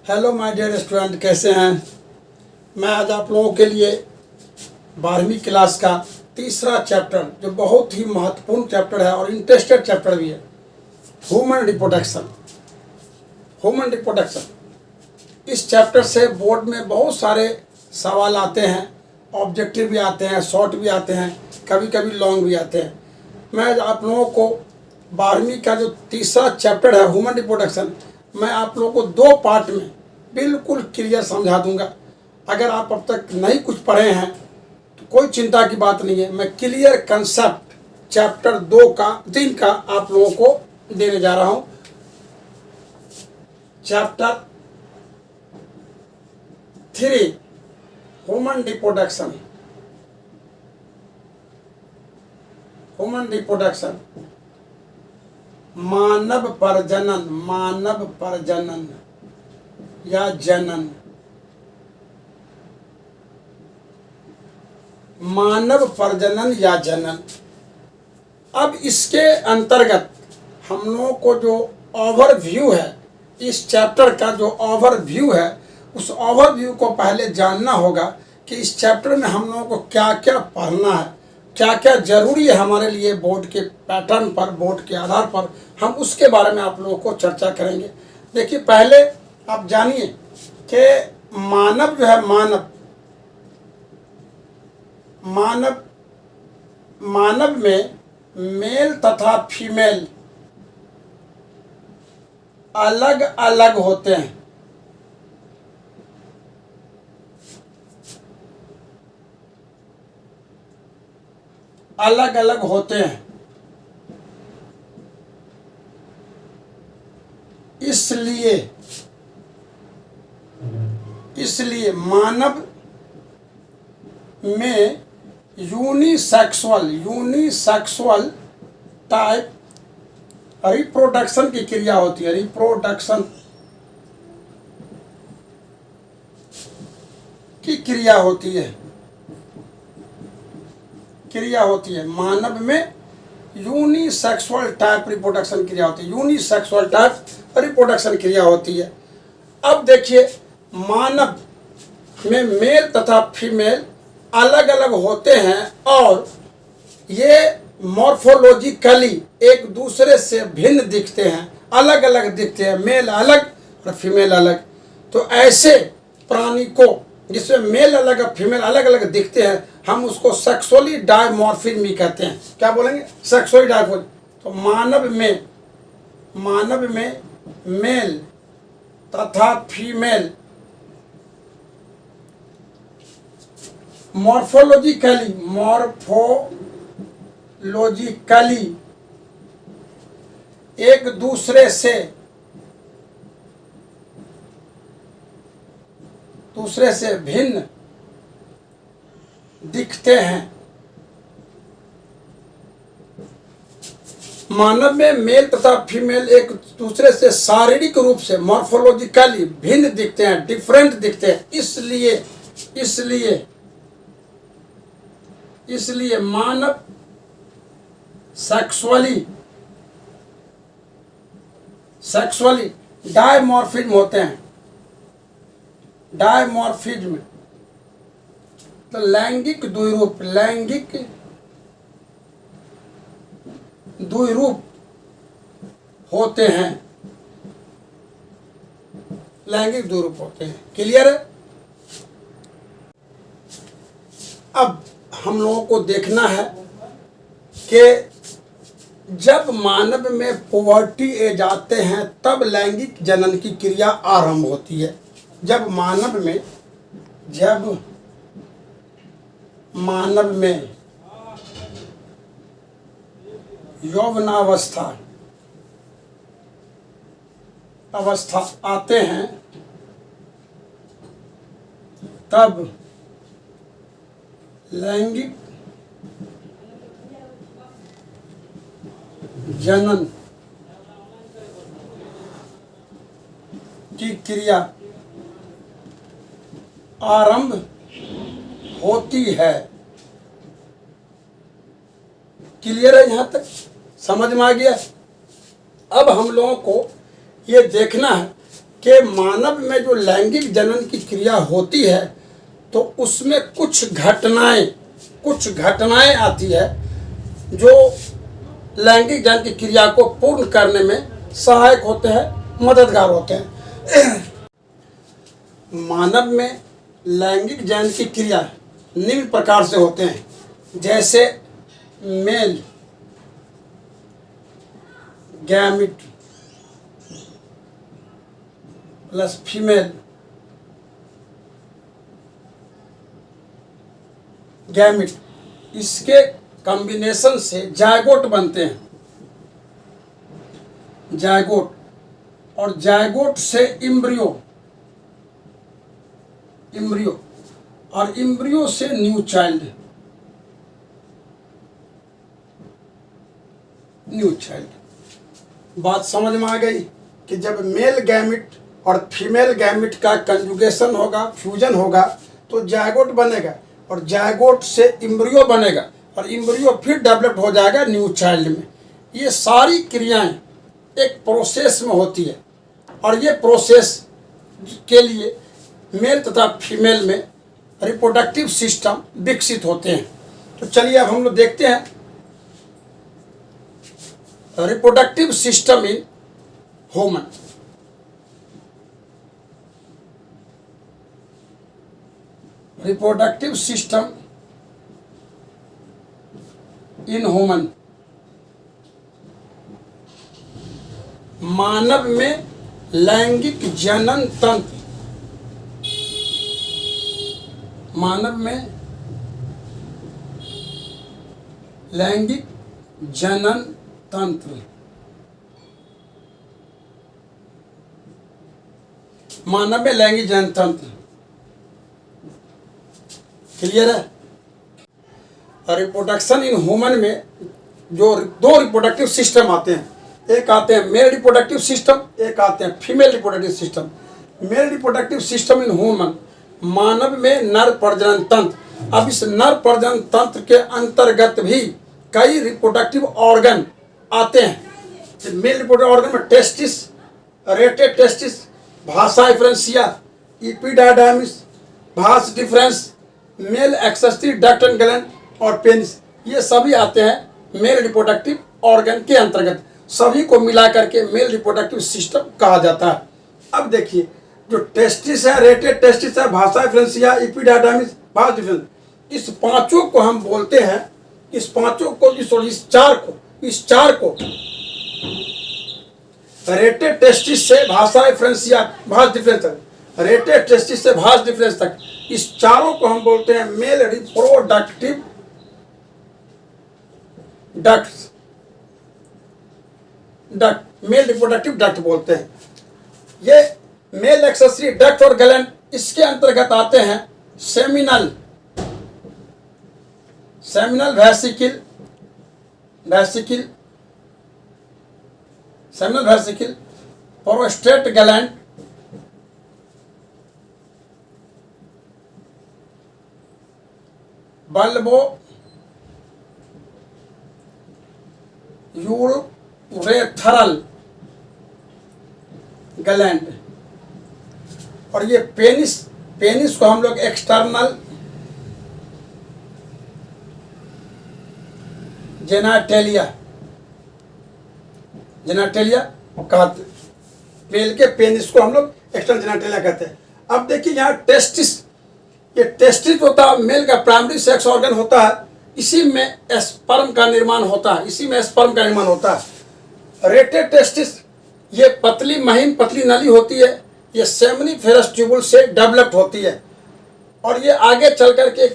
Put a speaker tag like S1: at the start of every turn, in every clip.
S1: Hello my dear student, कैसे हैं। मैं आज आप लोगों के लिए 12वीं क्लास का तीसरा चैप्टर, जो बहुत ही महत्वपूर्ण चैप्टर है और इंटरेस्टेड चैप्टर भी है, ह्यूमन रिप्रोडक्शन। ह्यूमन रिप्रोडक्शन इस चैप्टर से बोर्ड में बहुत सारे सवाल आते हैं, ऑब्जेक्टिव भी आते हैं, शॉर्ट भी आते हैं, कभी कभी लॉन्ग भी आते हैं। मैं आप लोगों को 12वीं का जो तीसरा चैप्टर है ह्यूमन रिप्रोडक्शन, मैं आप लोगों को 2 पार्ट में बिल्कुल क्लियर समझा दूंगा। अगर आप अब तक नहीं कुछ पढ़े हैं तो कोई चिंता की बात नहीं है। मैं क्लियर कंसेप्ट चैप्टर 3 का आप लोगों को देने जा रहा हूं। Chapter 3 human reproduction. Human reproduction मानव प्रजनन या जनन। मानव प्रजनन या जनन। अब इसके अंतर्गत हम लोगों को जो ओवरव्यू है, इस चैप्टर का जो ओवरव्यू है, उस ओवरव्यू को पहले जानना होगा कि इस चैप्टर में हम लोगों को क्या क्या पढ़ना है, क्या क्या जरूरी है हमारे लिए। बोर्ड के पैटर्न पर, बोर्ड के आधार पर हम उसके बारे में आप लोगों को चर्चा करेंगे। देखिए, पहले आप जानिए कि मानव जो है, मानव में मेल तथा फीमेल अलग अलग होते हैं। अलग अलग होते हैं। इसलिए मानव में यूनिसेक्सुअल टाइप रिप्रोडक्शन की क्रिया होती है। रिप्रोडक्शन की क्रिया होती है। मानव में यूनिसेक्सुअल टाइप रिप्रोडक्शन क्रिया होती है। यूनिसेक्सुअल टाइप रिप्रोडक्शन क्रिया होती है। अब देखिए, मानव में मेल तथा फीमेल अलग अलग होते हैं और ये मॉर्फोलॉजिकली एक दूसरे से भिन्न दिखते हैं, अलग अलग दिखते हैं। मेल अलग और फीमेल अलग। तो ऐसे प्राणी को जिसमें मेल अलग और फीमेल अलग अलग दिखते हैं, हम उसको सेक्सुअली डायमॉर्फिज्म भी कहते हैं। क्या बोलेंगे? Sexually dimorphism. तो मानव में मेल तथा फीमेल मॉर्फोलॉजिकली एक दूसरे से भिन्न दिखते हैं। मानव में मेल तथा फीमेल एक दूसरे से शारीरिक रूप से मॉर्फोलॉजिकली भिन्न दिखते हैं, डिफरेंट दिखते हैं। इसलिए मानव सेक्सुअली डायमॉर्फिज्म होते हैं। डायमॉर्फिज्म तो लैंगिक द्विरूप होते हैं। लैंगिक द्विरूप होते हैं। क्लियर है? अब हम लोगों को देखना है कि जब मानव में पुबर्टी एज आते हैं, तब लैंगिक जनन की क्रिया आरंभ होती है। जब मानव में यौवनावस्था आते हैं, तब लैंगिक जनन की क्रिया आरंभ होती है। क्लियर है? यहाँ तक समझ में आ गया? अब हम लोगों को ये देखना है कि मानव में जो लैंगिक जनन की क्रिया होती है तो उसमें कुछ घटनाएं आती है जो लैंगिक जनन की क्रिया को पूर्ण करने में सहायक होते हैं, मददगार होते हैं। मानव में लैंगिक जनन की क्रिया निम्न प्रकार से होते हैं, जैसे male gamete plus female gamete, इसके कॉम्बिनेशन से जायगोट बनते हैं। जायगोट, और जायगोट से इम्ब्रियो, और इम्ब्रियो से न्यू चाइल्ड। बात समझ में आ गई कि जब मेल गैमिट और फीमेल गैमिट का कंजुगेशन होगा, फ्यूजन होगा, तो जायगोट बनेगा, और जायगोट से इम्ब्रियो बनेगा, और इम्ब्रियो फिर डेवलप हो जाएगा न्यू चाइल्ड में। ये सारी क्रियाएं एक प्रोसेस में होती है, और ये प्रोसेस के लिए मेल तथा फीमेल में रिप्रोडक्टिव सिस्टम विकसित होते हैं। तो चलिए अब हम लोग देखते हैं reproductive system in human. Reproductive system in human, मानव में लैंगिक जनन तंत्र, मानव में लैंगिक जनन तंत्र, मानव में लैंगिक जनन तंत्र। क्लियर है? रिप्रोडक्शन इन ह्यूमन में जो दो रिप्रोडक्टिव सिस्टम आते हैं, एक आते हैं मेल रिप्रोडक्टिव सिस्टम, एक आते हैं female reproductive system. Male reproductive system in human, मानव में नर प्रजनन तंत्र। अब इस नर प्रजनन तंत्र के अंतर्गत भी कई रिप्रोडक्टिव ऑर्गन आते हैं। मेल रिप्रोडक्टिव ऑर्गन में testis, rete testis, vasa differentia, epididymis, vas deferens, male accessory duct and gland और पेनिस, ये सभी आते हैं मेल रिप्रोडक्टिव ऑर्गन के अंतर्गत। सभी को मिला करके मेल रिप्रोडक्टिव सिस्टम कहा जाता है। अब देखिए, जो टेस्टिस है, रेटेड टेस्टिस है, भाषा डिफरेंशिया, इपिडायडामिस, भास डिफरेंस, इस पांचों को हम बोलते हैं, इस पांचों को, इस चार को रेटेड टेस्टिस से भाषा डिफरेंशिया, भास डिफरेंस तक, रेटेड टेस्टिस से भास डिफरेंस तक, इस चारों को हम बोलते हैं male reproductive ducts, male reproductive duct बोलते हैं। ये मेल एक्सेसरी डक्ट और ग्लैंड, इसके अंतर्गत आते हैं seminal vesicle, prostate gland, bulbo urethral gland, और ये पेनिस को हम लोग एक्सटर्नल जेनाटेलिया कहते हैं। मेल के पेनिस को हम लोग एक्सटर्नल जेनाटेलिया कहते हैं। अब देखिए यहाँ टेस्टिस, ये टेस्टिस होता है, मेल का प्राइमरी सेक्स ऑर्गन होता है, इसी में स्पर्म का निर्माण होता है, रेटेड टेस्टिस, ये महीन पतली नली होती है, ये सेमिनिफेरस ट्यूबुल से डेवलप्ड होती है, और ये आगे चल करके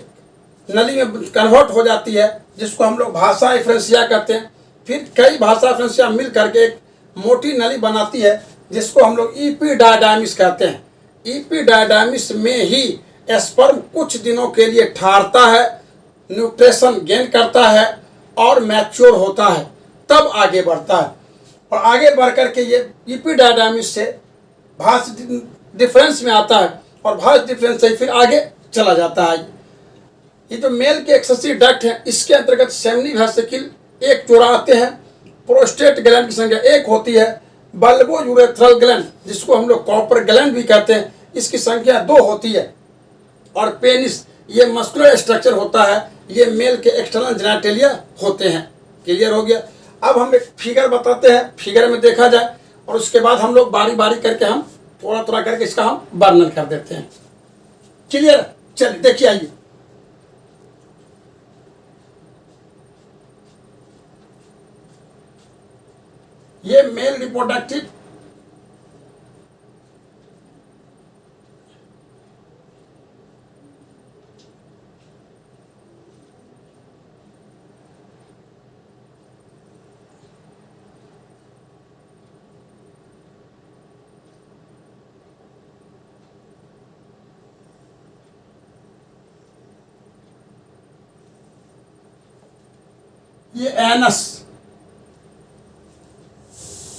S1: नली में कन्वर्ट हो जाती है, जिसको हम लोग भाषा डिफरेंशिया कहते हैं। फिर कई भाषा डिफरेंशिया मिल करके एक मोटी नली बनाती है, जिसको हम लोग इपिडायडामिस कहते हैं। इपिडायडामिस में ही स्पर्म कुछ दिनों के लिए ठहरता है, न्यूट्रिशन गेन करता है और मैच्योर होता है, तब आगे बढ़ता है, और आगे बढ़ करके ये इपिडायडामिस से भास डिफरेंस में आता है, और भास डिफरेंस से फिर आगे चला जाता है। ये जो मेल के एक्सेसरी डक्ट है, इसके अंतर्गत सेमिनी वेसिकल एक जोड़ा आते हैं, प्रोस्टेट ग्लैंड की संख्या एक होती है, बल्बो यूरेथ्रल ग्लैंड, जिसको हम लोग कॉपर ग्लैंड भी कहते हैं, इसकी संख्या 2 होती है। और पेनिस, ये मस्कुलर स्ट्रक्चर होता है, ये मेल के एक्सटर्नल जेनिटलिया होते हैं। क्लियर हो गया। अब हम एक फिगर बताते हैं, फिगर में देखा जाए, और उसके बाद हम लोग बारी बारी करके हम थोड़ा थोड़ा करके इसका हम वर्णन कर देते हैं। क्लियर, चलिए देखिए, आइए। ये मेल रिप्रोडक्टिव ये एनस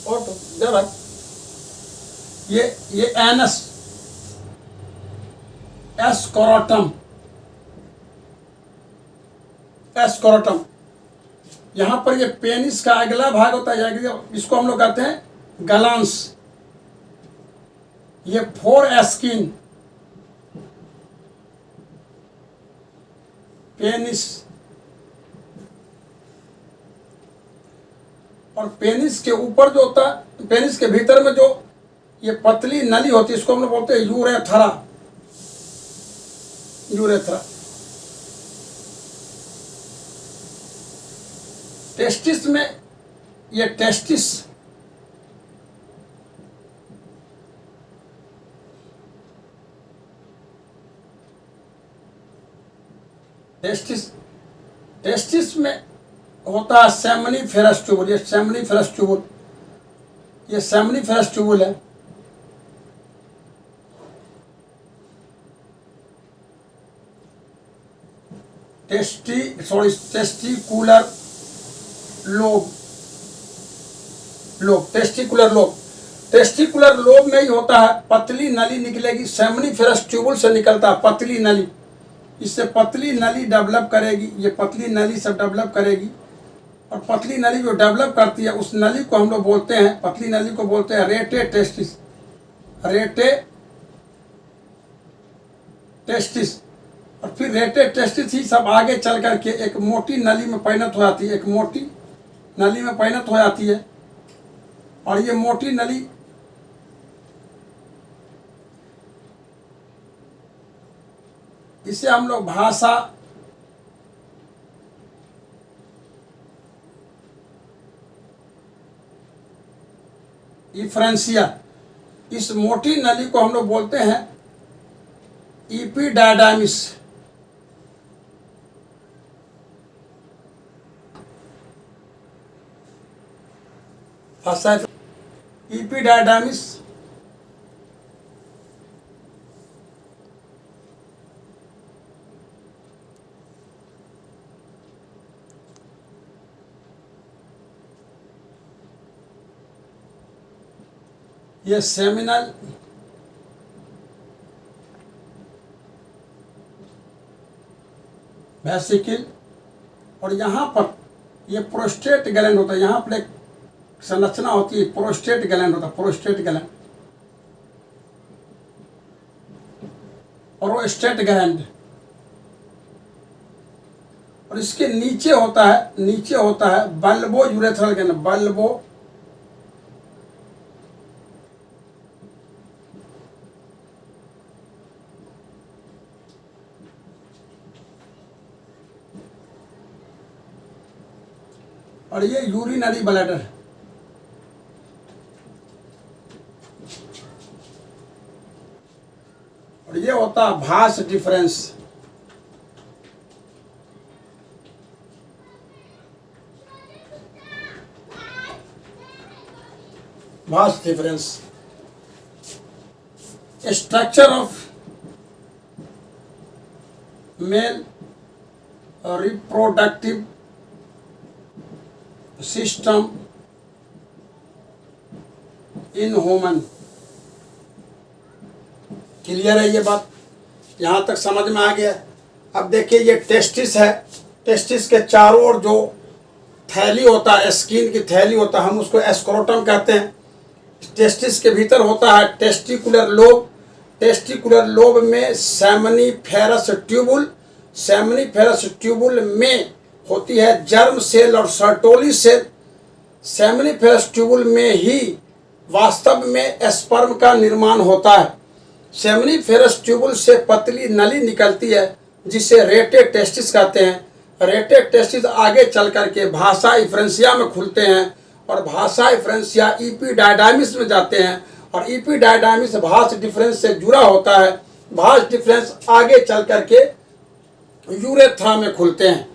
S1: और तो जरा ये एनस, एस्कोरोटम, एस्कोरोटम। यहां पर ये पेनिस का अगला भाग होता है, इसको हम लोग कहते हैं गलांस। ये फोर एस्किन, पेनिस, और पेनिस के ऊपर जो होता है, पेनिस के भीतर में जो ये पतली नली होती है, इसको हम लोग बोलते हैं यूरेथ्रा, यूरेथ्रा। टेस्टिस में ये टेस्टिस, टेस्टिस, टेस्टिस में होता है सेमनीफेरस ट्यूबुल। ये सेमनीफेरस ट्यूबुल, ये सेमनीफेरस ट्यूबुल है। Testicular lobe, testicular lobe, testicular lobe में ही होता है, पतली नली निकलेगी, सेमनीफेरस ट्यूबुल से निकलता है पतली नली। इससे पतली नली डेवलप करेगी, ये पतली नली सब डेवलप करेगी, और पतली नली जो डेवलप करती है उस नली को हम लोग बोलते हैं, पतली नली को बोलते हैं रेटे टेस्टिस, रेटे टेस्टिस। और फिर रेटे टेस्टिस ही सब आगे चल करके एक मोटी नली में परिणत हो जाती है, एक मोटी नली में परिणत हो जाती है। और ये मोटी नली इसे हम लोग भाषा इफ्रेंसिया, इस मोटी नली को हम लोग बोलते हैं इपिडायडामिस। इपिडायडामिस, ये सेमिनल वेसिकल, और यहाँ पर ये प्रोस्टेट ग्लैंड होता है, यहाँ पर एक संरचना होती है, प्रोस्टेट ग्लैंड होता है, प्रोस्टेट ग्लैंड, प्रोस्टेट ग्लैंड। और इसके नीचे होता है बल्बो यूरेथ्रल ग्लैंड, बल्बो, और ये यूरिनरी ब्लैडर। और ये होता है vas deferens, vas deferens. Structure of male reproductive system in human. Clear है ये बात, यहाँ तक समझ में आ गया। अब देखिए ये टेस्टिस है, टेस्टिस के चारों ओर जो थैली होता है, स्किन की थैली होता है, हम उसको एस्क्रोटम कहते हैं। टेस्टिस के भीतर होता है टेस्टिकुलर लोब। टेस्टिकुलर लोब में सेमनीफेरस ट्यूबुल, सेमनीफेरस ट्यूबुल में होती है जर्म सेल और सर्टोली सेल। सेमनीफेरस ट्यूबुल में ही वास्तव में स्पर्म का निर्माण होता है। सेमनीफेरस ट्यूबुल से पतली नली निकलती है जिसे रेटे टेस्टिस कहते हैं। रेटे टेस्टिस आगे चल करके भाषा इफ्रेंसिया में खुलते हैं और भाषा इफ्रेंसिया इपीडायडाइमिस में जाते हैं और इपीडायडाइमिस भास डिफरेंस से जुड़ा होता है। भास डिफरेंस आगे चल करके यूरेथ्रा में खुलते हैं।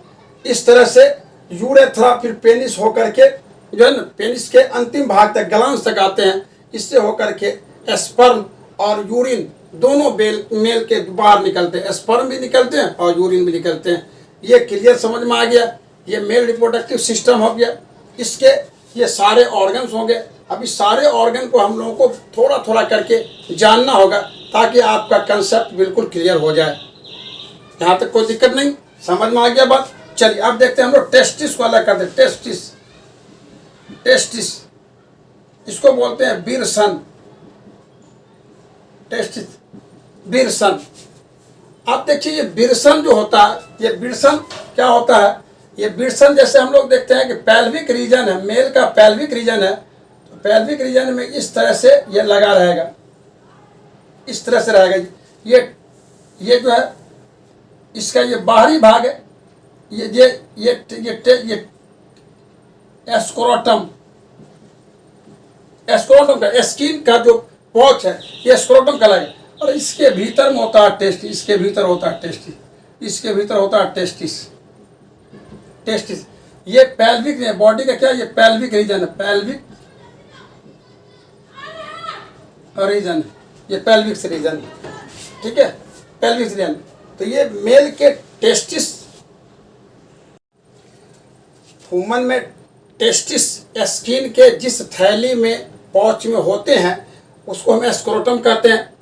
S1: इस तरह से यूरेथ्रा फिर पेनिस होकर के जो है ना पेनिस के अंतिम भाग तक ग्लांस तक आते हैं। इससे होकर के स्पर्म और यूरिन दोनों मेल के बाहर निकलते हैं। स्पर्म भी निकलते हैं और यूरिन भी निकलते हैं। ये क्लियर समझ में आ गया। ये मेल रिप्रोडक्टिव सिस्टम हो गया। इसके ये सारे ऑर्गन्स होंगे। अभी सारे ऑर्गन को हम लोगों को थोड़ा थोड़ा करके जानना होगा ताकि आपका कंसेप्ट बिल्कुल क्लियर हो जाए। यहाँ तक कोई दिक्कत नहीं, समझ में आ गया बात। चलिए अब देखते हैं हम लोग टेस्टिस को अलग करते हैं। टेस्टिस, टेस्टिस इसको बोलते हैं बिरसन। टेस्टिस, बिरसन। अब देखिए ये बिरसन जो होता है, ये बिरसन क्या होता है? ये बिरसन जैसे हम लोग देखते हैं कि पेल्विक रीजन है, मेल का पेल्विक रीजन है, तो पेल्विक रीजन में इस तरह से ये लगा रहेगा, इस तरह से रहेगा। ये जो है इसका ये बाहरी भाग है, ये एस्क्रोटम, एस्क्रोटम का स्किन का जो पॉच है ये एस्क्रोटम कहलाएगा। और इसके भीतर में होता है टेस्टिस, इसके भीतर होता है टेस्टिस, इसके भीतर होता है टेस्टिस। टेस्टिस ये पेल्विक है, बॉडी का क्या, ये पेल्विक रीजन है, पेल्विक रीजन है, ये पेल्विक रीजन है, ठीक है, पेल्विक रीजन। तो ये मेल के टेस्टिस, ह्यूमन में टेस्टिस स्किन के जिस थैली में पॉच में होते हैं उसको हम एस्क्रोटम कहते हैं।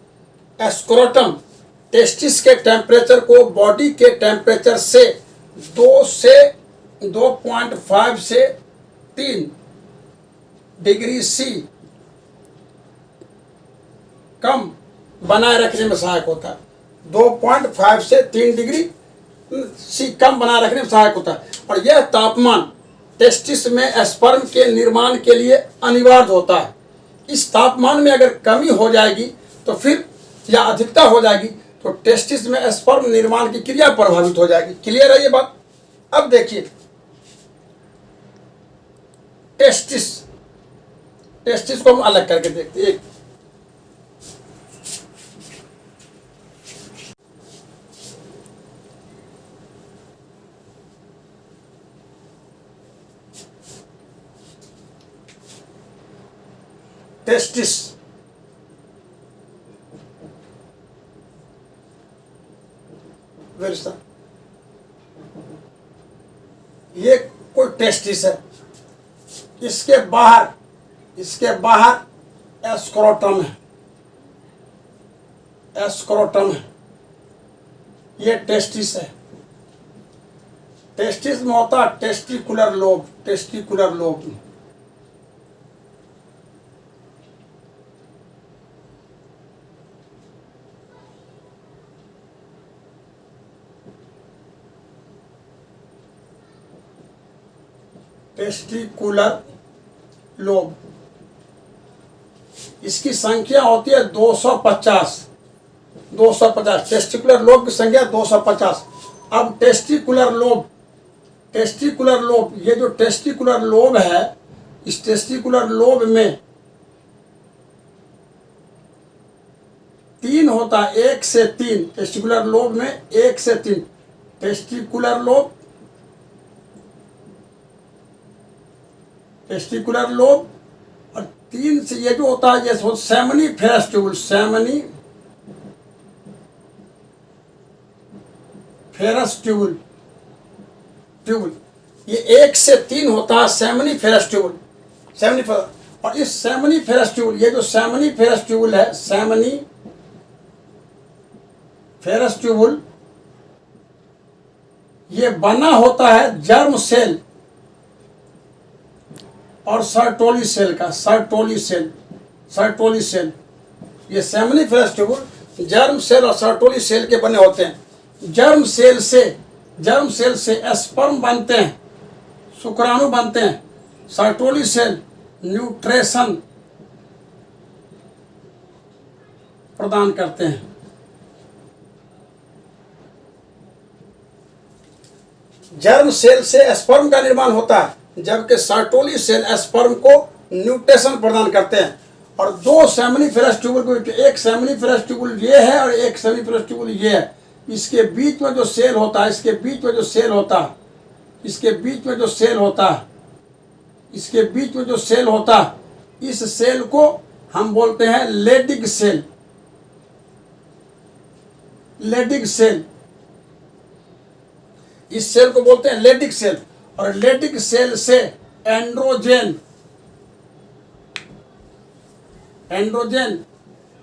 S1: एस्क्रोटम टेस्टिस के टेम्परेचर को बॉडी के टेम्परेचर से 2.5 से 3 डिग्री सी कम बनाए रखने में सहायक होता है। 2.5 से 3 डिग्री सी कम बनाए रखने में सहायक होता है। और यह तापमान टेस्टिस में स्पर्म के निर्माण के लिए अनिवार्य होता है। इस तापमान में अगर कमी हो जाएगी तो फिर या अधिकता हो जाएगी तो टेस्टिस में स्पर्म निर्माण की क्रिया प्रभावित हो जाएगी। क्लियर है ये बात? अब देखिए टेस्टिस, टेस्टिस को हम अलग करके देखते हैं। टेस्टिस, ये कोई टेस्टिस है, इसके बाहर एस्क्रोटम है, एस्क्रोटम है, ये टेस्टिस है। टेस्टिस में होता है testicular lobe, testicular lobe. Testicular lobe, इसकी संख्या होती है 250। टेस्टिकुलर लोब की संख्या 250। अब टेस्टिकुलर लोब, टेस्टिकुलर लोब, ये जो टेस्टिकुलर लोब है, इस टेस्टिकुलर लोब में 3 होता है, 1 से 3। टेस्टिकुलर लोब में 1 से 3 टेस्टिकुलर लोब, टेस्टिकुलर लोब। और 3 से ये जो होता है ये सेमनीफेरस ट्यूबुल, सेमनीफेरस ट्यूबुल, ये 1 से 3 होता है सेमनीफेरस ट्यूबुल, सेमनीफेरस। और इस सेमनीफेरस ट्यूबुल, ये जो सेमनीफेरस ट्यूबुल है, सेमनीफेरस ट्यूबुल, ये बना होता है जर्म सेल और सर्टोली सेल का, सर्टोली सेल, सर्टोली सेल। ये सेमिनिफेरस ट्यूबुल जर्म सेल और सर्टोली सेल के बने होते हैं। जर्म सेल से स्पर्म बनते हैं, शुक्राणु बनते हैं। सर्टोली सेल न्यूट्रिशन प्रदान करते हैं। जर्म सेल से स्पर्म का निर्माण होता है, जबकि सर्टोली सेल स्पर्म को न्यूट्रिशन प्रदान करते हैं। और दो सेमिनिफेरस ट्यूबुल, एक सेमिनिफेरस ट्यूबुल ये है और एक सेमिनिफेरस ट्यूबुल ये है। इसके बीच में जो सेल होता है, इसके बीच में जो सेल होता है, इस सेल को हम बोलते हैं लेडिग सेल। इस सेल को बोलते हैं लेडिग सेल। और लेडिग सेल से एंड्रोजन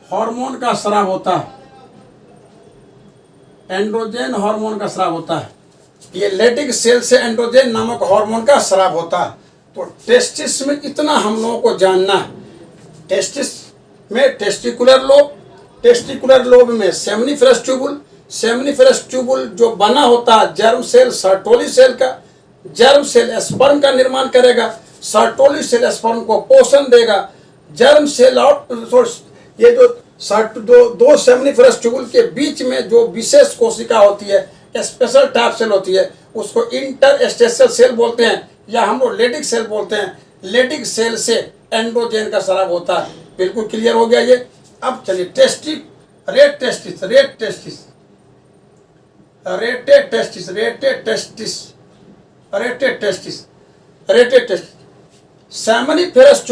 S1: हार्मोन का स्राव होता है। ये लेडिग सेल से एंड्रोजन नामक हार्मोन का स्राव होता है। तो टेस्टिस में इतना हम लोगों को जानना है। टेस्टिस में टेस्टिकुलर लोब में सेमिनिफेरस ट्यूबुल जो बना होता है जर्म सेल सर्टोली सेल का। जर्म सेल स्पर्म का निर्माण करेगा, सर्टोली सेल स्पर्म को पोषण देगा। जर्म सेल और ये जो दो सेमिनिफेरस ट्यूबुल के बीच में जो विशेष कोशिका होती है, स्पेशल टाइप सेल होती है, उसको इंटरस्टेशियल सेल बोलते हैं या हम लोग लेडिग सेल बोलते हैं। लेडिग सेल से एंड्रोजन का स्राव होता है। बिल्कुल क्लियर हो गया ये। अब चलिए रेट टेस्टिस। सेमिनिफेरस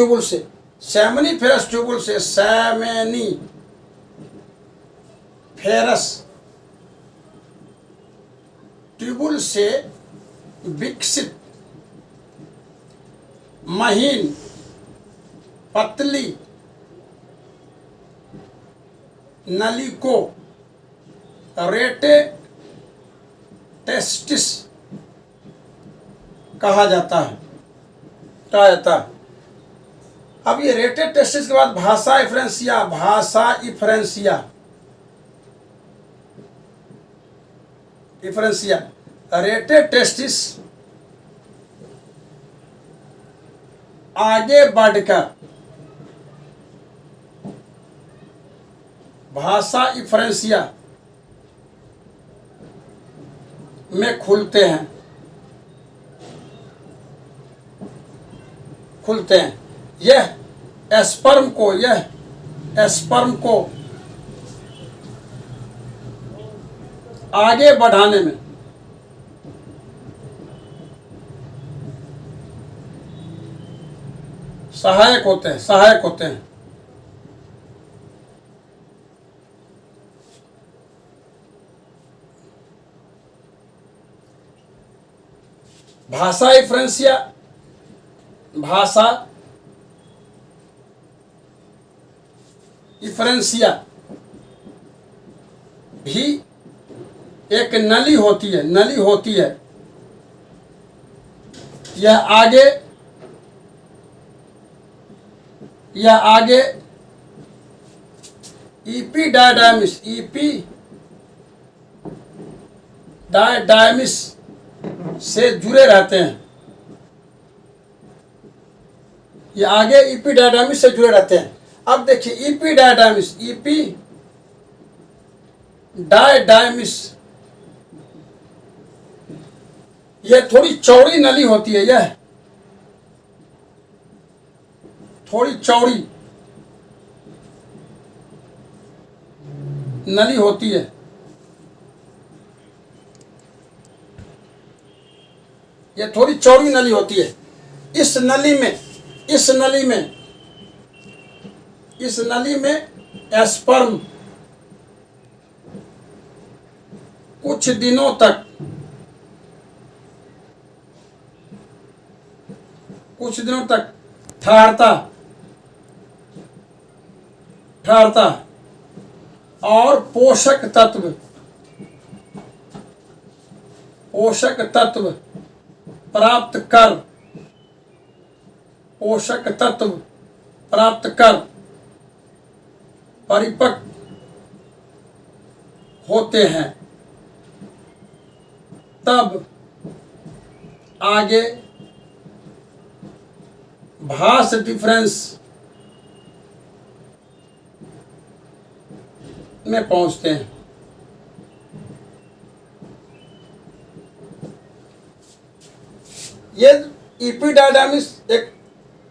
S1: ट्यूबुल से विकसित महीन पतली नली को रेटे टेस्टिस कहा जाता है। अब ये रेटेड टेस्टिस के बाद भाषा इफरेंसिया। रेटेड टेस्टिस आगे बढ़कर भाषा इफरेंसिया में खुलते हैं। यह स्पर्म को आगे बढ़ाने में सहायक होते हैं। भाषा इफरेंसिया भी एक नली होती है। यह आगे एपिडायडायमिस से जुड़े रहते हैं। ये आगे एपिडायडायमिस से जुड़े रहते हैं। अब देखिए एपिडायडायमिस यह थोड़ी चौड़ी नली होती है। यह थोड़ी चौड़ी नली होती है। यह थोड़ी चौड़ी नली होती है। इस नली में स्पर्म कुछ दिनों तक ठहरता और पोषक तत्व प्राप्त कर परिपक्व होते हैं तब आगे भास डिफरेंस में पहुंचते हैं। ये इपिडायडामिस एक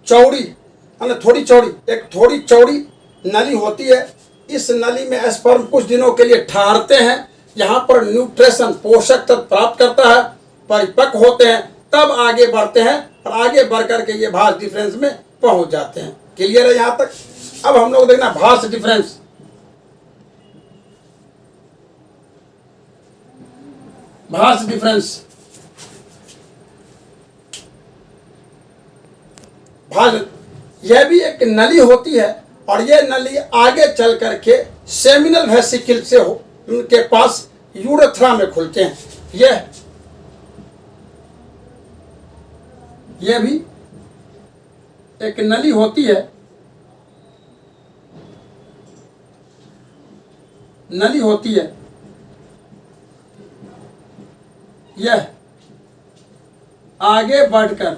S1: चौड़ी थोड़ी चौड़ी नली होती है। इस नली में स्पर्म कुछ दिनों के लिए ठहरते हैं, यहाँ पर न्यूट्रिशन पोषक तत्व प्राप्त करता है, परिपक्व होते हैं, तब आगे बढ़ते हैं और आगे बढ़ करके ये भास डिफरेंस में पहुंच जाते हैं। क्लियर है यहाँ तक? अब हम लोग देखना भास डिफरेंस। भास डिफरेंस यह भी एक नली होती है और यह नली आगे चल करके सेमिनल वेसिकल से उनके पास यूरेथ्रा में खुलते हैं। यह भी एक नली होती है, यह आगे बढ़कर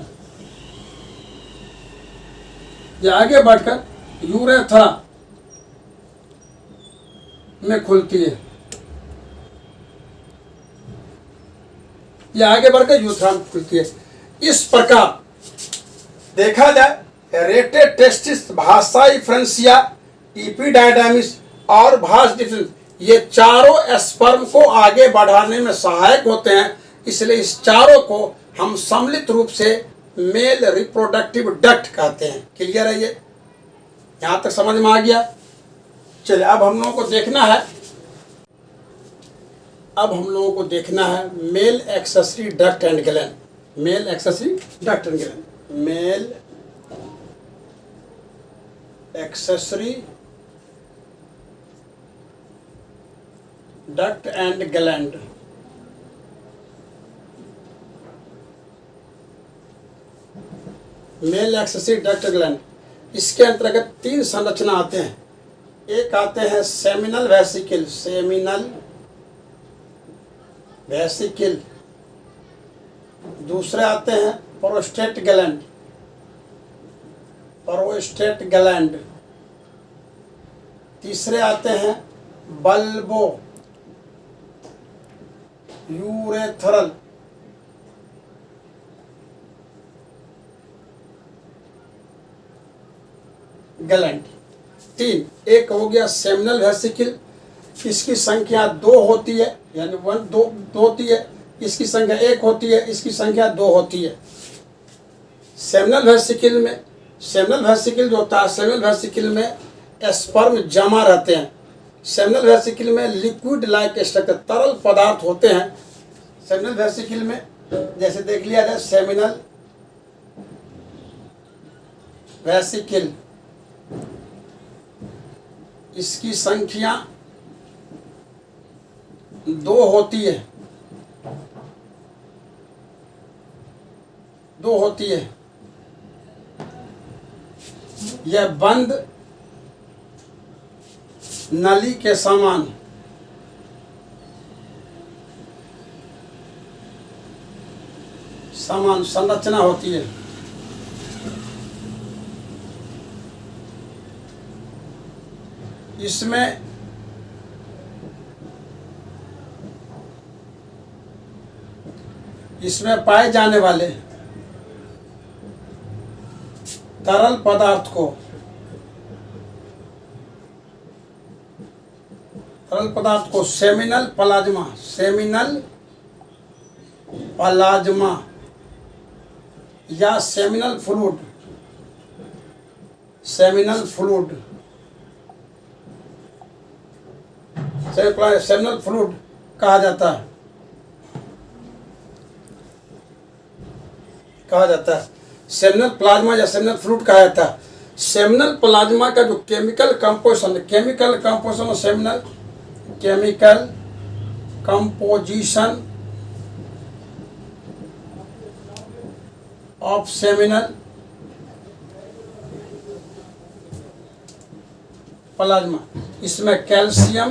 S1: यूरेथ्रा में खुलती है। यह आगे बढ़कर यूरेथ्रा में खुलती है। इस प्रकार देखा जाए रेटेड टेस्टिस, भासाई फ्रेंसिया, इपिडायडामिस और भास डिफरेंस, ये चारों स्पर्म को आगे बढ़ाने में सहायक होते हैं। इसलिए इस चारों को हम सम्मिलित रूप से मेल रिप्रोडक्टिव डक्ट कहते हैं। क्लियर है? ये यहां तक समझ में आ गया? चलिए अब हम लोगों को देखना है male accessory duct and gland. Male accessory duct and gland, male accessory duct and gland. Male accessory duct gland, इसके अंतर्गत 3 संरचना आते हैं। एक आते हैं सेमिनल वेसिकल, दूसरे आते हैं प्रोस्टेट ग्लैंड, तीसरे आते हैं बल्बो यूरेथ्रल ग्लैंड। 3, एक हो गया सेमिनल वेसिकल, इसकी संख्या 2 होती है, यानी 2 होती है, इसकी संख्या 1 होती है, इसकी संख्या 2 होती है। सेमिनल वेसिकल जो होता है, सेमिनल वेसिकल में स्पर्म जमा रहते हैं। सेमिनल वेसिकल में लिक्विड लाइक स्ट्रक्चर, तरल पदार्थ होते हैं सेमिनल वेसिकल में। जैसे देख लिया जाए सेमिनल वेसिकल, इसकी संख्या 2 होती है। यह बंद नली के समान संरचना होती है। इसमें पाए जाने वाले तरल पदार्थ को सेमिनल प्लाज्मा या सेमिनल फ्लूइड कहा जाता है। सेमिनल प्लाज्मा या सेमिनल फ्लूइड कहा जाता है। सेमिनल प्लाज्मा का जो chemical composition of seminal, chemical composition of seminal plasma, इसमें कैल्शियम,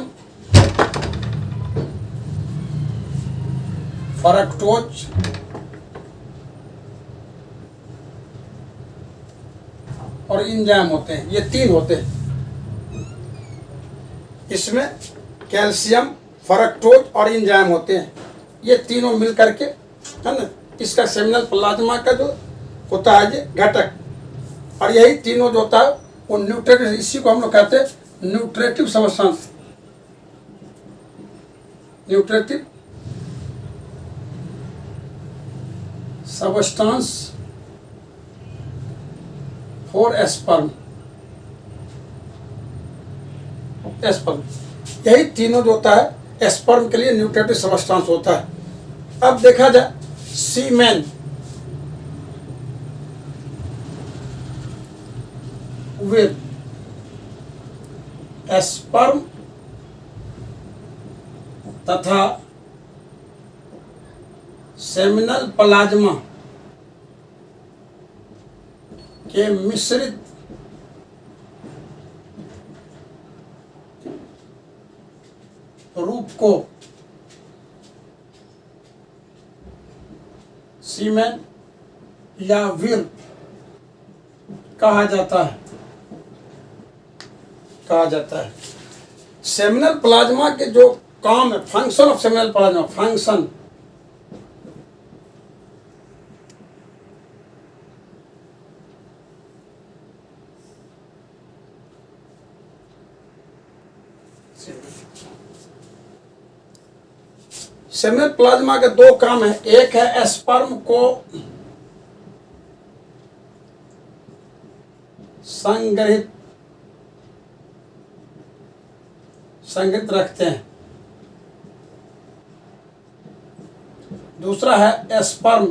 S1: फ्रक्टोज और एंजाइम होते हैं। ये 3 होते हैं इसमें, कैल्शियम, फ्रक्टोज और एंजाइम होते हैं। ये तीनों मिल करके, है ना, इसका सेमिनल प्लाज्मा का जो होता है ये घटक, और यही तीनों जो होता है वो न्यूट्रेटिव, इसी को हम लोग कहते हैं nutritive substance, nutritive substance for sperm. यही तीनों जो होता है एस्पर्म के लिए न्यूट्रेटिव सब्सटेंस होता है। अब देखा जाए सीमेन विद एस्पर्म तथा सेमिनल प्लाज्मा के मिश्रित रूप को सीमेन या वीर कहा जाता है। सेमिनल प्लाज्मा के जो काम है, function of seminal plasma, function seminal plasma के 2 काम है। एक है एस्पर्म को संग्रहित रखते हैं, दूसरा है एस्पर्म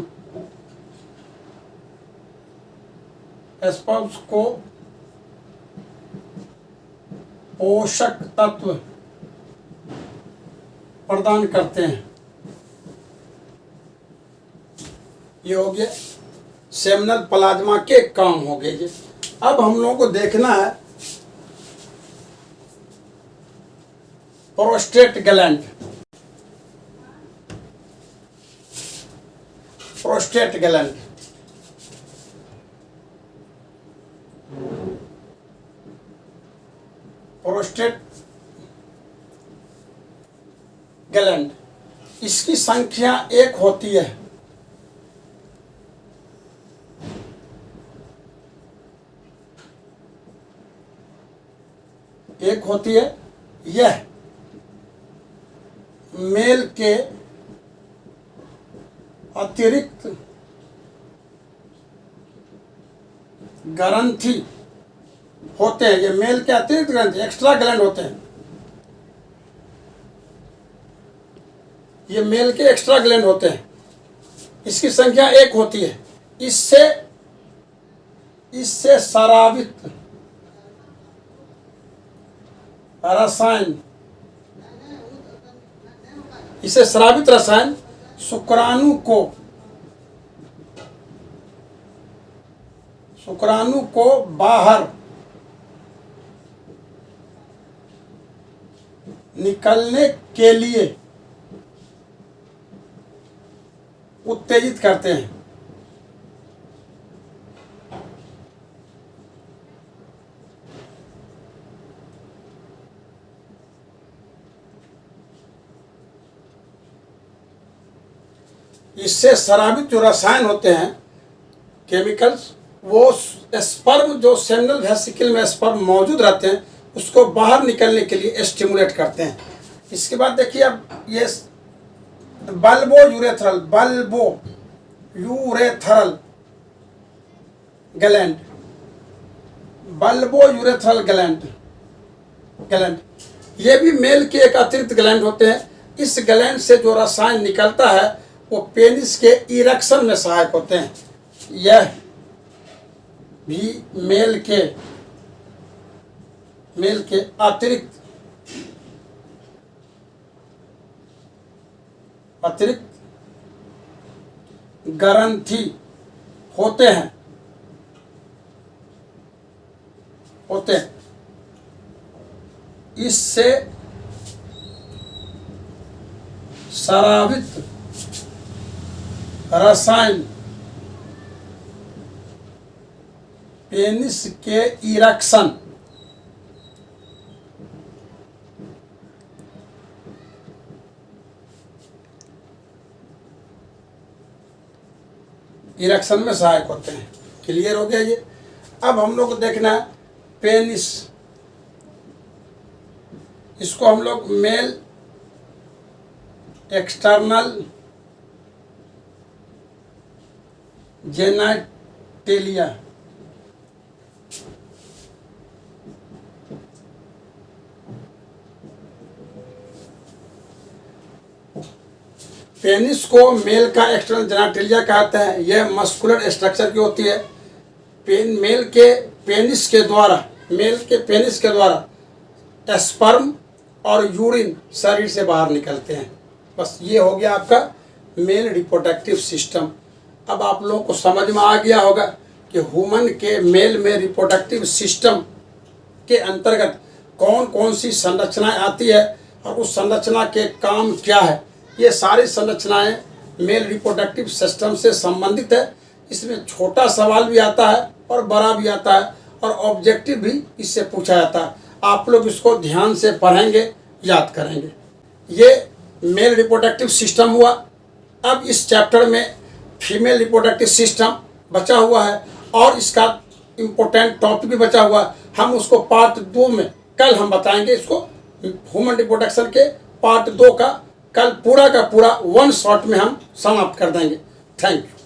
S1: को पोषक तत्व प्रदान करते हैं। ये हो गया सेमिनल प्लाज्मा के काम हो गए जी। अब हम लोगों को देखना है प्रोस्टेट ग्लैंड। प्रोस्टेट ग्लैंड इसकी संख्या 1 होती है। यह मेल के अतिरिक्त ग्रंथि होते हैं। ये मेल के अतिरिक्त ग्रंथि, एक्स्ट्रा ग्लैंड होते हैं। ये मेल के एक्स्ट्रा ग्लैंड होते हैं। इसकी संख्या 1 होती है। इससे स्रावित रसायन शुक्राणु को बाहर निकलने के लिए उत्तेजित करते हैं। इससे स्रावित जो रसायन होते हैं, केमिकल्स, वो स्पर्म जो सेमिनल वेसिकल में स्पर्म मौजूद रहते हैं उसको बाहर निकलने के लिए स्टिमुलेट करते हैं। इसके बाद देखिए अब ये बल्बो यूरेथ्रल ग्लैंड, ये भी मेल के एक अतिरिक्त ग्लैंड होते हैं। इस ग्लैंड से जो रसायन निकलता है वो पेनिस के इरेक्शन में सहायक होते हैं। यह भी मेल के अतिरिक्त ग्रंथि होते हैं। इससे स्रावित रसायन पेनिस के इरेक्शन में सहायक होते हैं। क्लियर हो गया ये। अब हम लोग को देखना है पेनिस, इसको हम लोग मेल एक्सटर्नल जेनाइटेलिया पेनिस को मेल का एक्सटर्नल जेनाइटेलिया कहते हैं। यह मस्कुलर स्ट्रक्चर की होती है। मेल के पेनिस के द्वारा स्पर्म और यूरिन शरीर से बाहर निकलते हैं। बस ये हो गया आपका मेल रिप्रोडक्टिव सिस्टम। अब आप लोगों को समझ में आ गया होगा कि ह्यूमन के मेल में रिप्रोडक्टिव सिस्टम के अंतर्गत कौन कौन सी संरचनाएं आती है और उस संरचना के काम क्या है। ये सारी संरचनाएं मेल रिप्रोडक्टिव सिस्टम से संबंधित है। इसमें छोटा सवाल भी आता है और बड़ा भी आता है और ऑब्जेक्टिव भी इससे पूछा जाता है। आप लोग इसको ध्यान से पढ़ेंगे, याद करेंगे। ये मेल रिप्रोडक्टिव सिस्टम हुआ। अब इस चैप्टर में फीमेल रिप्रोडक्टिव सिस्टम बचा हुआ है और इसका इम्पोर्टेंट टॉपिक भी बचा हुआ है। हम उसको पार्ट 2 में कल हम बताएंगे। इसको ह्यूमन रिप्रोडक्शन के पार्ट 2 का कल पूरा का पूरा 1 शॉट में हम समाप्त कर देंगे। Thank you.